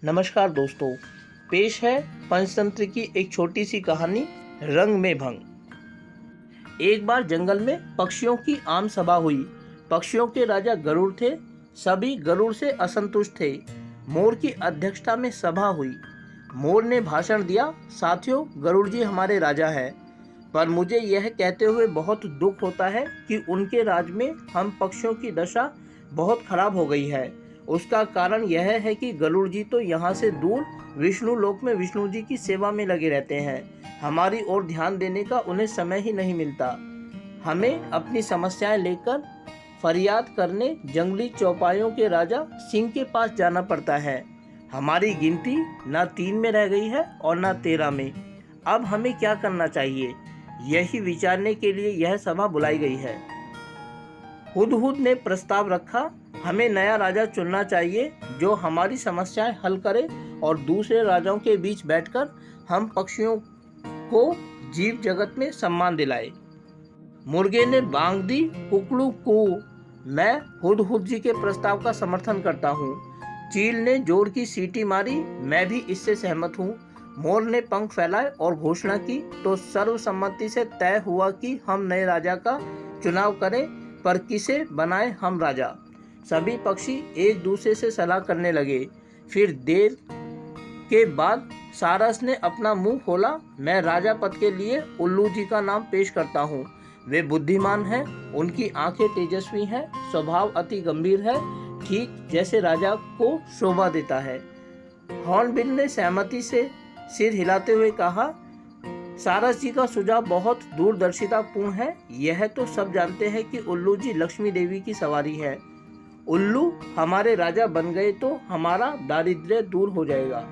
नमस्कार दोस्तों, पेश है पंचतंत्र की एक छोटी सी कहानी रंग में भंग। एक बार जंगल में पक्षियों की आम सभा हुई। पक्षियों के राजा गरुड़ थे। सभी गरुड़ से असंतुष्ट थे। मोर की अध्यक्षता में सभा हुई। मोर ने भाषण दिया, साथियों, गरुड़ जी हमारे राजा हैं, पर मुझे यह कहते हुए बहुत दुख होता है कि उनके राज में हम पक्षियों की दशा बहुत खराब हो गई है। उसका कारण यह है कि गरुड़ जी तो यहाँ से दूर विष्णु लोक में विष्णु जी की सेवा में लगे रहते हैं। हमारी ओर ध्यान देने का उन्हें समय ही नहीं मिलता। हमें अपनी समस्याएं लेकर फरियाद करने जंगली चौपायों के राजा सिंह के पास जाना पड़ता है। हमारी गिनती ना 3 में रह गई है और ना 13 में। अब हमें क्या करना चाहिए, यही विचारने के लिए यह सभा बुलाई गई है। हुदहुद ने प्रस्ताव रखा, हमें नया राजा चुनना चाहिए जो हमारी समस्याएं हल करे और दूसरे राजाओं के बीच बैठकर हम पक्षियों को जीव जगत में सम्मान दिलाए। मुर्गे ने बांग दी, कुकड़ू कू। मैं हुदहुद जी के प्रस्ताव का समर्थन करता हूँ। चील ने जोर की सीटी मारी, मैं भी इससे सहमत हूँ। मोर ने पंख फैलाए और घोषणा की तो सर्वसम्मति से तय हुआ कि हम नए राजा का चुनाव करें, पर किसे बनाए हम राजा। सभी पक्षी एक दूसरे से सलाह करने लगे। फिर देर के बाद सारस ने अपना मुंह खोला, मैं राजा पद के लिए उल्लू जी का नाम पेश करता हूँ। वे बुद्धिमान हैं, उनकी आंखें तेजस्वी हैं, स्वभाव अति गंभीर है, ठीक जैसे राजा को शोभा देता है। हॉर्नबिल ने सहमति से सिर हिलाते हुए कहा, सारस जी का सुझाव बहुत दूरदर्शितापूर्ण है। यह तो सब जानते हैं कि उल्लू जी लक्ष्मी देवी की सवारी है। उल्लू हमारे राजा बन गए तो हमारा दारिद्र्य दूर हो जाएगा।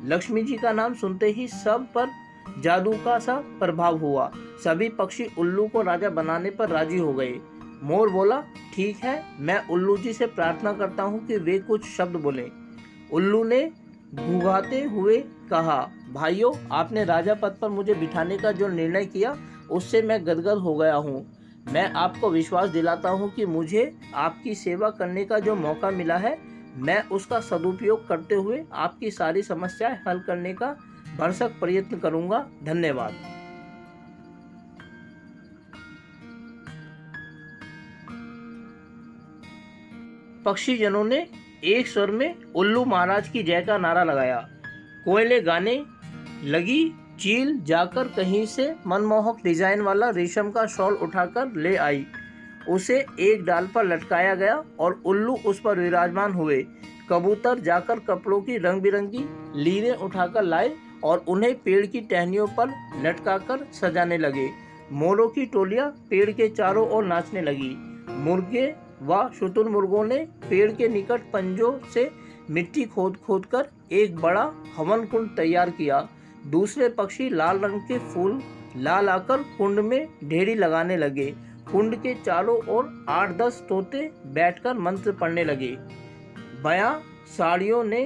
लक्ष्मी जी का नाम सुनते ही सब पर जादू का सा प्रभाव हुआ। सभी पक्षी उल्लू को राजा बनाने पर राजी हो गए। मोर बोला, ठीक है, मैं उल्लू जी से प्रार्थना करता हूँ कि वे कुछ शब्द बोलें। उल्लू ने घुघाते हुए कहा, भाइयों, आपने राजा पद पर मुझे बिठाने का जो निर्णय किया उससे मैं गदगद हो गया हूँ। मैं आपको विश्वास दिलाता हूँ कि मुझे आपकी सेवा करने का जो मौका मिला है, मैं उसका सदुपयोग करते हुए आपकी सारी समस्याएं हल करने का भरसक प्रयत्न करूँगा। धन्यवाद। पक्षीजनों ने एक स्वर में उल्लू महाराज की जय का नारा लगाया। कोयले गाने लगी। चील जाकर कहीं से मनमोहक डिजाइन वाला रेशम का शॉल उठाकर ले आई। उसे एक डाल पर लटकाया गया और उल्लू उस पर विराजमान हुए। कबूतर जाकर कपड़ों की रंग बिरंगी लीरें उठाकर लाए और उन्हें पेड़ की टहनियों पर लटकाकर सजाने लगे। मोरों की टोलियां पेड़ के चारों ओर नाचने लगी। मुर्गे व शुतुरमुर्गों ने पेड़ के निकट पंजों से मिट्टी खोद खोद कर एक बड़ा हवन कुंड तैयार किया। दूसरे पक्षी लाल रंग के फूल ला लाकर कुंड में ढेरी लगाने लगे। कुंड के चारों ओर 8-10 तोते बैठकर मंत्र पढ़ने लगे। बयां साड़ियों ने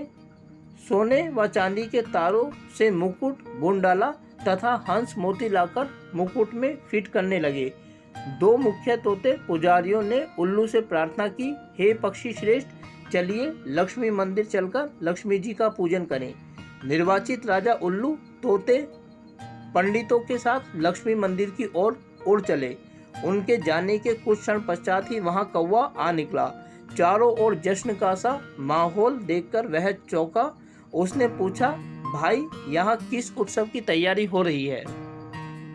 सोने व चांदी के तारों से मुकुट बुन डाला तथा हंस मोती लाकर मुकुट में फिट करने लगे। 2 मुख्य तोते पुजारियों ने उल्लू से प्रार्थना की, हे पक्षी श्रेष्ठ, चलिए लक्ष्मी मंदिर चलकर लक्ष्मी जी का पूजन करें। निर्वाचित राजा उल्लू तोते पंडितों के साथ लक्ष्मी मंदिर की ओर उड़ चले। उनके जाने के कुछ क्षण पश्चात ही वहां कौवा आ निकला। चारों ओर जश्न का सा माहौल देखकर वह चौंका। उसने पूछा, भाई, यहाँ किस उत्सव की तैयारी हो रही है?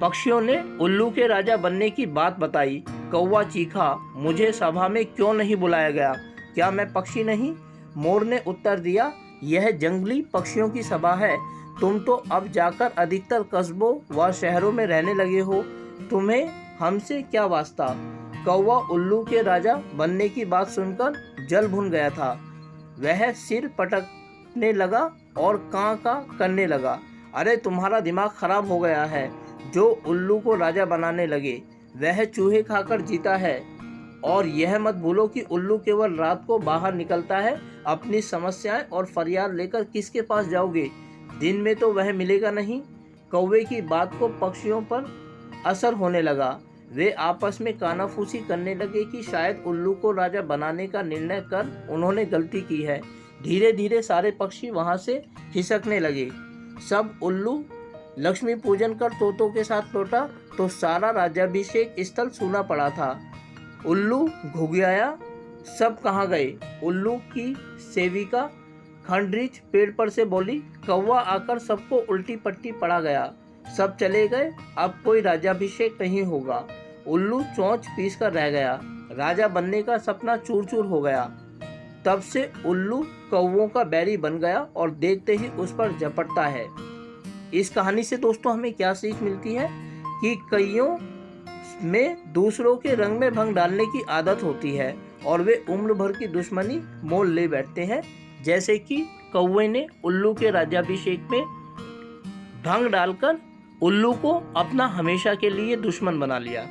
पक्षियों ने उल्लू के राजा बनने की बात बताई। कौवा चीखा, मुझे सभा में क्यों नहीं बुलाया गया? क्या मैं पक्षी नहीं? मोर ने उत्तर दिया, यह जंगली पक्षियों की सभा है। तुम तो अब जाकर अधिकतर कस्बों व शहरों में रहने लगे हो, तुम्हें हमसे क्या वास्ता? कौवा उल्लू के राजा बनने की बात सुनकर जल भुन गया था। वह सिर पटकने लगा और कां कां करने लगा। अरे, तुम्हारा दिमाग खराब हो गया है जो उल्लू को राजा बनाने लगे। वह चूहे खाकर जीता है। और यह मत भूलो कि उल्लू केवल रात को बाहर निकलता है। अपनी समस्याएं और फरियाद लेकर किसके पास जाओगे? दिन में तो वह मिलेगा नहीं। कौवे की बात को पक्षियों पर असर होने लगा। वे आपस में कानाफूसी करने लगे कि शायद उल्लू को राजा बनाने का निर्णय कर उन्होंने गलती की है। धीरे धीरे सारे पक्षी वहां से खिसकने लगे। सब उल्लू लक्ष्मी पूजन कर तोतों के साथ लौटा तो सारा राज्याभिषेक स्थल सूना पड़ा था। उल्लू घुघियाया, सब कहाँ गए? उल्लू की सेविका खंडरीच पेड़ पर से बोली। कौवा आकर सबको उल्टी पट्टी पड़ा गया। सब चले गए, अब कोई राज्याभिषेक नहीं होगा। उल्लू चोंच पीस कर रह गया। राजा बनने का सपना चूर चूर हो गया। तब से उल्लू कौवों का बैरी बन गया और देखते ही उस पर झपटता है। इस कहानी से दोस्तों हमें क्या सीख मिलती है कि कईयों में दूसरों के रंग में भंग डालने की आदत होती है और वे उम्र भर की दुश्मनी मोल ले बैठते हैं, जैसे कि कौवे ने उल्लू के राज्याभिषेक में भंग डालकर उल्लू को अपना हमेशा के लिए दुश्मन बना लिया।